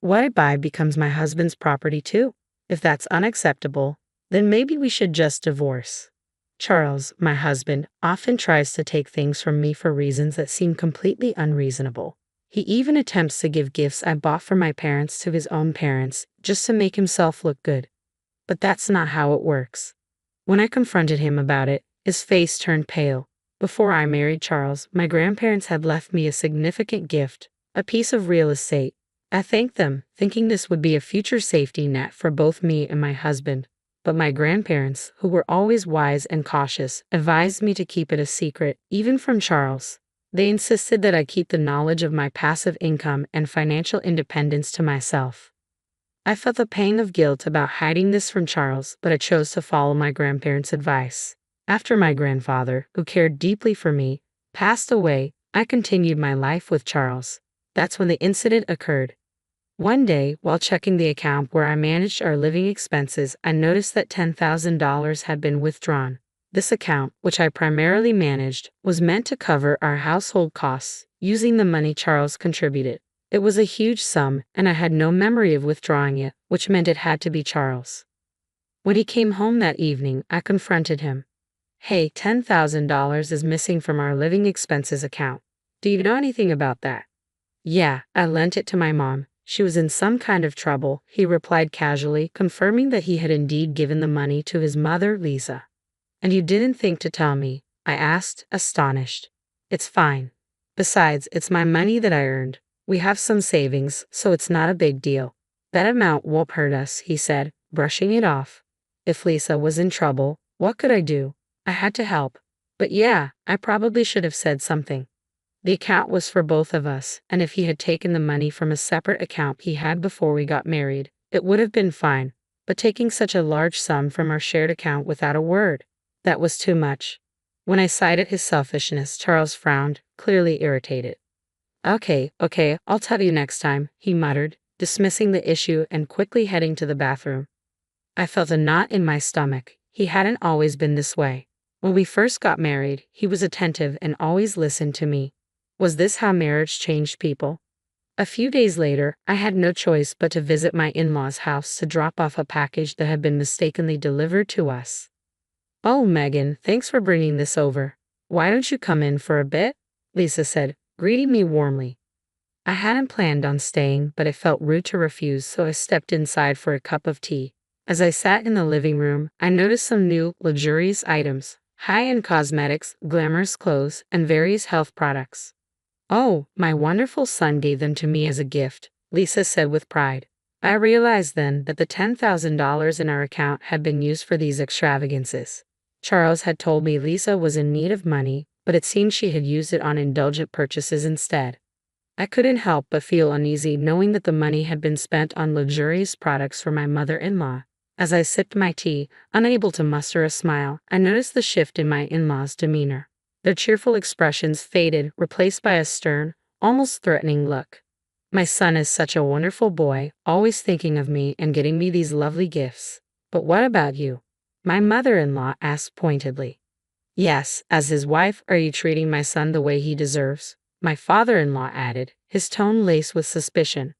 What I buy becomes my husband's property too. If that's unacceptable, then maybe we should just divorce. Charles, my husband, often tries to take things from me for reasons that seem completely unreasonable. He even attempts to give gifts I bought for my parents to his own parents, just to make himself look good. But that's not how it works. When I confronted him about it, his face turned pale. Before I married Charles, my grandparents had left me a significant gift, a piece of real estate. I thanked them, thinking this would be a future safety net for both me and my husband. But my grandparents, who were always wise and cautious, advised me to keep it a secret, even from Charles. They insisted that I keep the knowledge of my passive income and financial independence to myself. I felt a pang of guilt about hiding this from Charles, but I chose to follow my grandparents' advice. After my grandfather, who cared deeply for me, passed away, I continued my life with Charles. That's when the incident occurred. One day, while checking the account where I managed our living expenses, I noticed that $10,000 had been withdrawn. This account, which I primarily managed, was meant to cover our household costs, using the money Charles contributed. It was a huge sum, and I had no memory of withdrawing it, which meant it had to be Charles. When he came home that evening, I confronted him. Hey, $10,000 is missing from our living expenses account. Do you know anything about that? Yeah, I lent it to my mom. She was in some kind of trouble, he replied casually, confirming that he had indeed given the money to his mother, Lisa. And you didn't think to tell me? I asked, astonished. It's fine. Besides, it's my money that I earned. We have some savings, so it's not a big deal. That amount won't hurt us, he said, brushing it off. If Lisa was in trouble, what could I do? I had to help. But yeah, I probably should have said something. The account was for both of us, and if he had taken the money from a separate account he had before we got married, it would have been fine. But taking such a large sum from our shared account without a word, that was too much. When I cited his selfishness, Charles frowned, clearly irritated. Okay, I'll tell you next time, he muttered, dismissing the issue and quickly heading to the bathroom. I felt a knot in my stomach. He hadn't always been this way. When we first got married, he was attentive and always listened to me. Was this how marriage changed people? A few days later, I had no choice but to visit my in-laws' house to drop off a package that had been mistakenly delivered to us. Oh, Megan, thanks for bringing this over. Why don't you come in for a bit? Lisa said, greeting me warmly. I hadn't planned on staying, but it felt rude to refuse, so I stepped inside for a cup of tea. As I sat in the living room, I noticed some new, luxurious items, high-end cosmetics, glamorous clothes, and various health products. Oh, my wonderful son gave them to me as a gift, Lisa said with pride. I realized then that the $10,000 in our account had been used for these extravagances. Charles had told me Lisa was in need of money, but it seemed she had used it on indulgent purchases instead. I couldn't help but feel uneasy knowing that the money had been spent on luxurious products for my mother-in-law. As I sipped my tea, unable to muster a smile, I noticed the shift in my in-laws' demeanor. Their cheerful expressions faded, replaced by a stern, almost threatening look. My son is such a wonderful boy, always thinking of me and getting me these lovely gifts. But what about you? My mother-in-law asked pointedly. Yes, as his wife, are you treating my son the way he deserves? My father-in-law added, his tone laced with suspicion.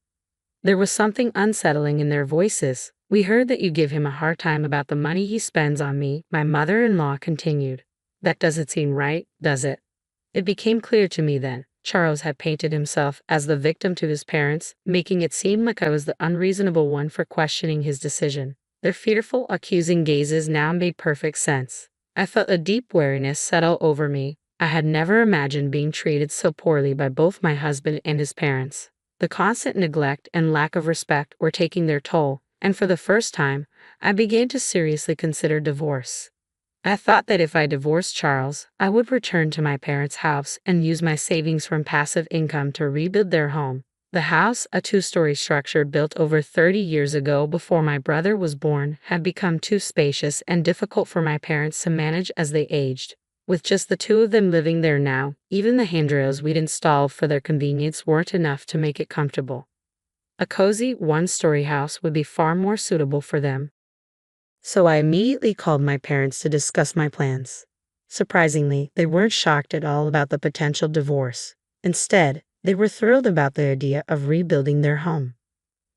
There was something unsettling in their voices. We heard that you give him a hard time about the money he spends on me, my mother-in-law continued. That doesn't seem right, does it? It became clear to me then. Charles had painted himself as the victim to his parents, making it seem like I was the unreasonable one for questioning his decision. Their fearful, accusing gazes now made perfect sense. I felt a deep weariness settle over me. I had never imagined being treated so poorly by both my husband and his parents. The constant neglect and lack of respect were taking their toll, and for the first time, I began to seriously consider divorce. I thought that if I divorced Charles, I would return to my parents' house and use my savings from passive income to rebuild their home. The house, a two-story structure built over 30 years ago before my brother was born, had become too spacious and difficult for my parents to manage as they aged. With just the two of them living there now, even the handrails we'd installed for their convenience weren't enough to make it comfortable. A cozy, one-story house would be far more suitable for them. So I immediately called my parents to discuss my plans. Surprisingly, they weren't shocked at all about the potential divorce. Instead, they were thrilled about the idea of rebuilding their home.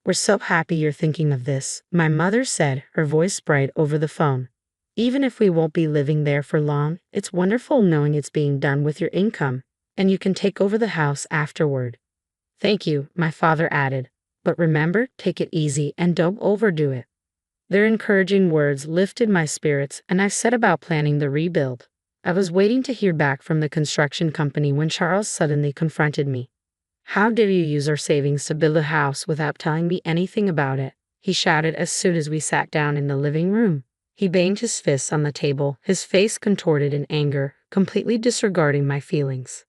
We're so happy you're thinking of this, my mother said, her voice bright over the phone. Even if we won't be living there for long, it's wonderful knowing it's being done with your income, and you can take over the house afterward. Thank you, my father added. But remember, take it easy and don't overdo it. Their encouraging words lifted my spirits, and I set about planning the rebuild. I was waiting to hear back from the construction company when Charles suddenly confronted me. How dare you use our savings to build a house without telling me anything about it? He shouted as soon as we sat down in the living room. He banged his fists on the table, his face contorted in anger, completely disregarding my feelings.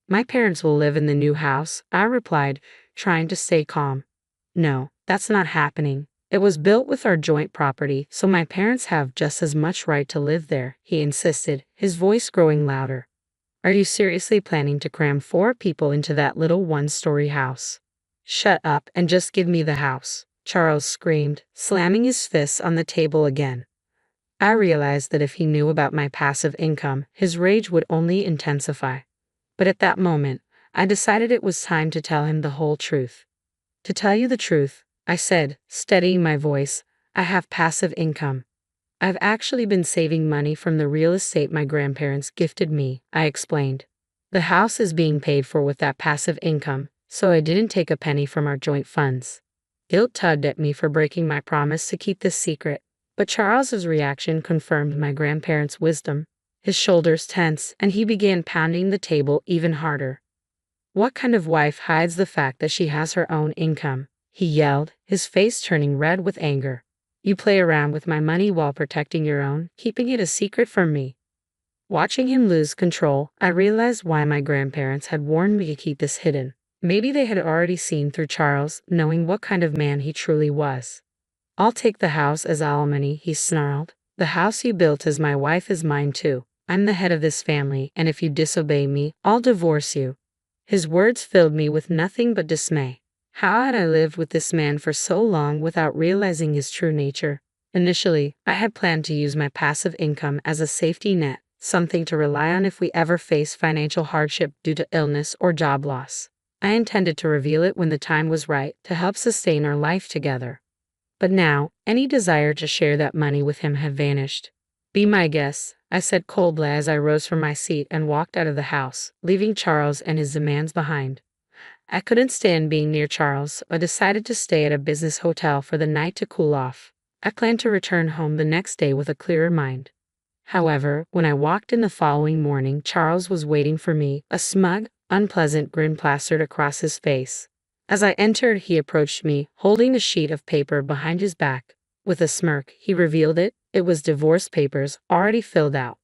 My parents will live in the new house, I replied, trying to stay calm. No, that's not happening. It was built with our joint property, so my parents have just as much right to live there, he insisted, his voice growing louder. Are you seriously planning to cram 4 people into that little one-story house? Shut up and just give me the house, Charles screamed, slamming his fists on the table again. I realized that if he knew about my passive income, his rage would only intensify. But at that moment, I decided it was time to tell him the whole truth. To tell you the truth, I said, steadying my voice, I have passive income. I've actually been saving money from the real estate my grandparents gifted me, I explained. The house is being paid for with that passive income, so I didn't take a penny from our joint funds. Guilt tugged at me for breaking my promise to keep this secret, but Charles's reaction confirmed my grandparents' wisdom. His shoulders tensed, and he began pounding the table even harder. What kind of wife hides the fact that she has her own income? He yelled, his face turning red with anger. You play around with my money while protecting your own, keeping it a secret from me. Watching him lose control, I realized why my grandparents had warned me to keep this hidden. Maybe they had already seen through Charles, knowing what kind of man he truly was. I'll take the house as alimony, he snarled. The house you built as my wife is mine too. I'm the head of this family, and if you disobey me, I'll divorce you. His words filled me with nothing but dismay. How had I lived with this man for so long without realizing his true nature? Initially, I had planned to use my passive income as a safety net, something to rely on if we ever face financial hardship due to illness or job loss. I intended to reveal it when the time was right to help sustain our life together. But now, any desire to share that money with him had vanished. Be my guest, I said coldly as I rose from my seat and walked out of the house, leaving Charles and his demands behind. I couldn't stand being near Charles, so I decided to stay at a business hotel for the night to cool off. I planned to return home the next day with a clearer mind. However, when I walked in the following morning, Charles was waiting for me, a smug, unpleasant grin plastered across his face. As I entered, he approached me, holding a sheet of paper behind his back. With a smirk, he revealed it. It was divorce papers, already filled out.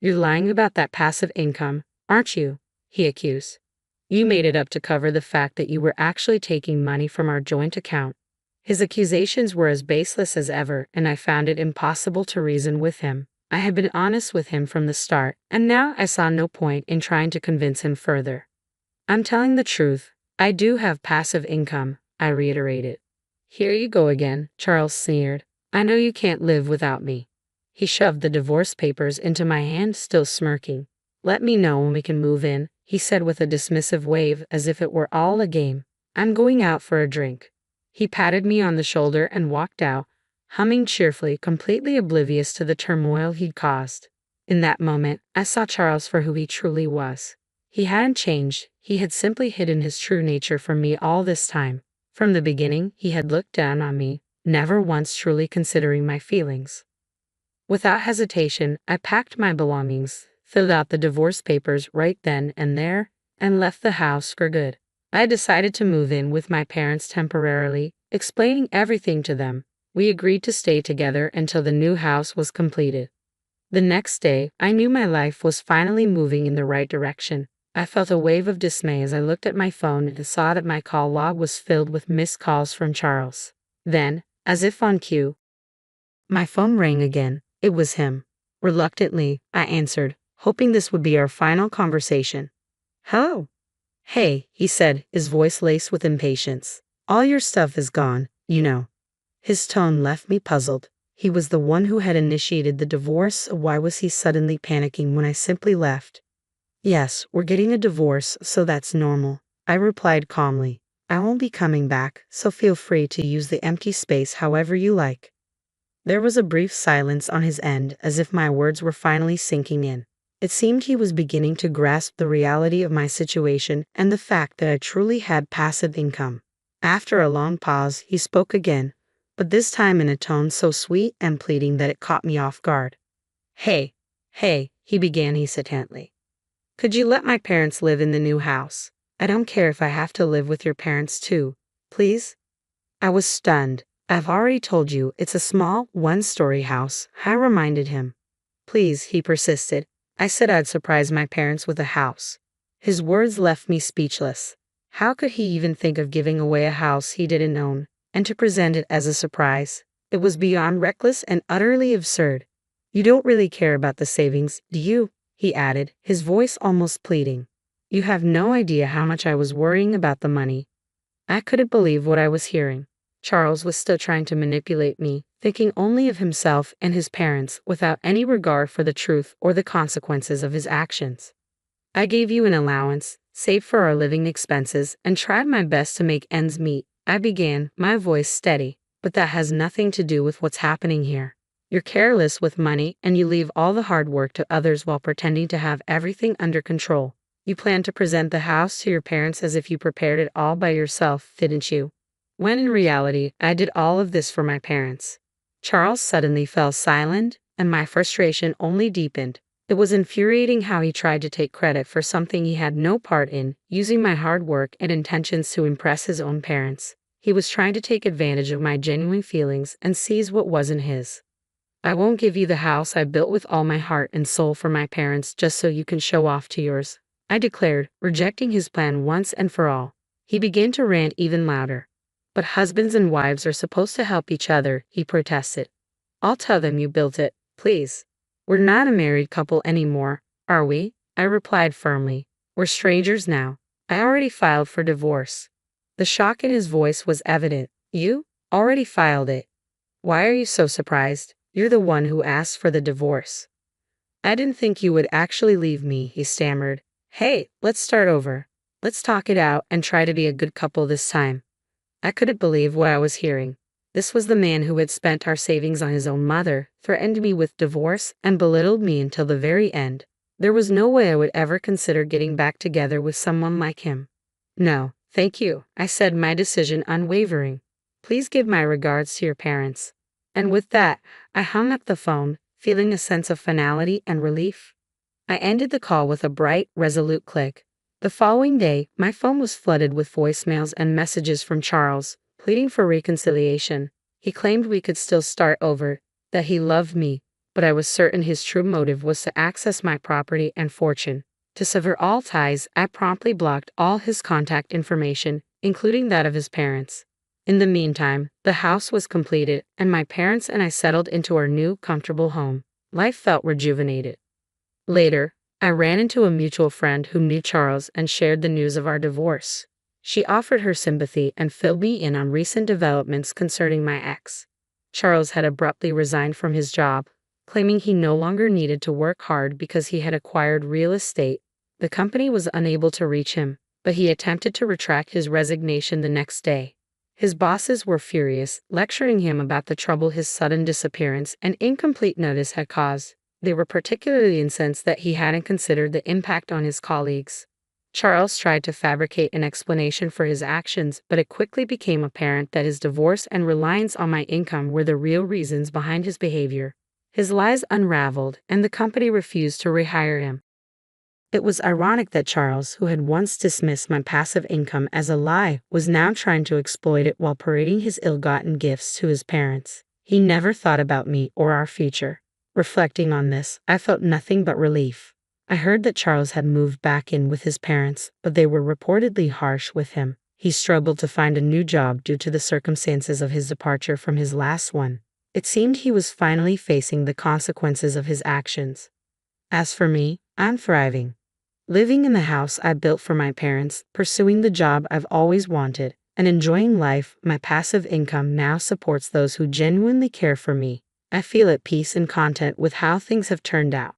You're lying about that passive income, aren't you? He accused. You made it up to cover the fact that you were actually taking money from our joint account. His accusations were as baseless as ever, and I found it impossible to reason with him. I had been honest with him from the start, and now I saw no point in trying to convince him further. I'm telling the truth. I do have passive income, I reiterated. Here you go again, Charles sneered. I know you can't live without me. He shoved the divorce papers into my hand, still smirking. Let me know when we can move in, he said with a dismissive wave as if it were all a game. I'm going out for a drink. He patted me on the shoulder and walked out, humming cheerfully, completely oblivious to the turmoil he'd caused. In that moment, I saw Charles for who he truly was. He hadn't changed, he had simply hidden his true nature from me all this time. From the beginning, he had looked down on me, never once truly considering my feelings. Without hesitation, I packed my belongings, filled out the divorce papers right then and there, and left the house for good. I decided to move in with my parents temporarily, explaining everything to them. We agreed to stay together until the new house was completed. The next day, I knew my life was finally moving in the right direction. I felt a wave of dismay as I looked at my phone and saw that my call log was filled with missed calls from Charles. Then, as if on cue, my phone rang again. It was him. Reluctantly, I answered, hoping this would be our final conversation. Hello? Hey, he said, his voice laced with impatience. All your stuff is gone, you know. His tone left me puzzled. He was the one who had initiated the divorce, so why was he suddenly panicking when I simply left? Yes, we're getting a divorce, so that's normal, I replied calmly. I won't be coming back, so feel free to use the empty space however you like. There was a brief silence on his end, as if my words were finally sinking in. It seemed he was beginning to grasp the reality of my situation and the fact that I truly had passive income. After a long pause, he spoke again, but this time in a tone so sweet and pleading that it caught me off guard. Hey, he began hesitantly. Could you let my parents live in the new house? I don't care if I have to live with your parents too, please? I was stunned. I've already told you it's a small, one-story house, I reminded him. Please, he persisted. I said I'd surprise my parents with a house. His words left me speechless. How could he even think of giving away a house he didn't own, and to present it as a surprise? It was beyond reckless and utterly absurd. You don't really care about the savings, do you? He added, his voice almost pleading. You have no idea how much I was worrying about the money. I couldn't believe what I was hearing. Charles was still trying to manipulate me, thinking only of himself and his parents without any regard for the truth or the consequences of his actions. I gave you an allowance, saved for our living expenses, and tried my best to make ends meet, I began, my voice steady, but that has nothing to do with what's happening here. You're careless with money and you leave all the hard work to others while pretending to have everything under control. You plan to present the house to your parents as if you prepared it all by yourself, didn't you? When in reality, I did all of this for my parents. Charles suddenly fell silent, and my frustration only deepened. It was infuriating how he tried to take credit for something he had no part in, using my hard work and intentions to impress his own parents. He was trying to take advantage of my genuine feelings and seize what wasn't his. I won't give you the house I built with all my heart and soul for my parents just so you can show off to yours, I declared, rejecting his plan once and for all. He began to rant even louder. But husbands and wives are supposed to help each other, he protested. I'll tell them you built it, please. We're not a married couple anymore, are we? I replied firmly. We're strangers now. I already filed for divorce. The shock in his voice was evident. You? Already filed it? Why are you so surprised? You're the one who asked for the divorce. I didn't think you would actually leave me, he stammered. Hey, let's start over. Let's talk it out and try to be a good couple this time. I couldn't believe what I was hearing. This was the man who had spent our savings on his own mother, threatened me with divorce, and belittled me until the very end. There was no way I would ever consider getting back together with someone like him. No, thank you, I said, my decision unwavering. Please give my regards to your parents. And with that, I hung up the phone, feeling a sense of finality and relief. I ended the call with a bright, resolute click. The following day, my phone was flooded with voicemails and messages from Charles, pleading for reconciliation. He claimed we could still start over, that he loved me, but I was certain his true motive was to access my property and fortune. To sever all ties, I promptly blocked all his contact information, including that of his parents. In the meantime, the house was completed, and my parents and I settled into our new, comfortable home. Life felt rejuvenated. Later, I ran into a mutual friend who knew Charles and shared the news of our divorce. She offered her sympathy and filled me in on recent developments concerning my ex. Charles had abruptly resigned from his job, claiming he no longer needed to work hard because he had acquired real estate. The company was unable to reach him, but he attempted to retract his resignation the next day. His bosses were furious, lecturing him about the trouble his sudden disappearance and incomplete notice had caused. They were particularly incensed that he hadn't considered the impact on his colleagues. Charles tried to fabricate an explanation for his actions, but it quickly became apparent that his divorce and reliance on my income were the real reasons behind his behavior. His lies unraveled, and the company refused to rehire him. It was ironic that Charles, who had once dismissed my passive income as a lie, was now trying to exploit it while parading his ill-gotten gifts to his parents. He never thought about me or our future. Reflecting on this, I felt nothing but relief. I heard that Charles had moved back in with his parents, but they were reportedly harsh with him. He struggled to find a new job due to the circumstances of his departure from his last one. It seemed he was finally facing the consequences of his actions. As for me, I'm thriving. Living in the house I built for my parents, pursuing the job I've always wanted, and enjoying life. My passive income now supports those who genuinely care for me. I feel at peace and content with how things have turned out.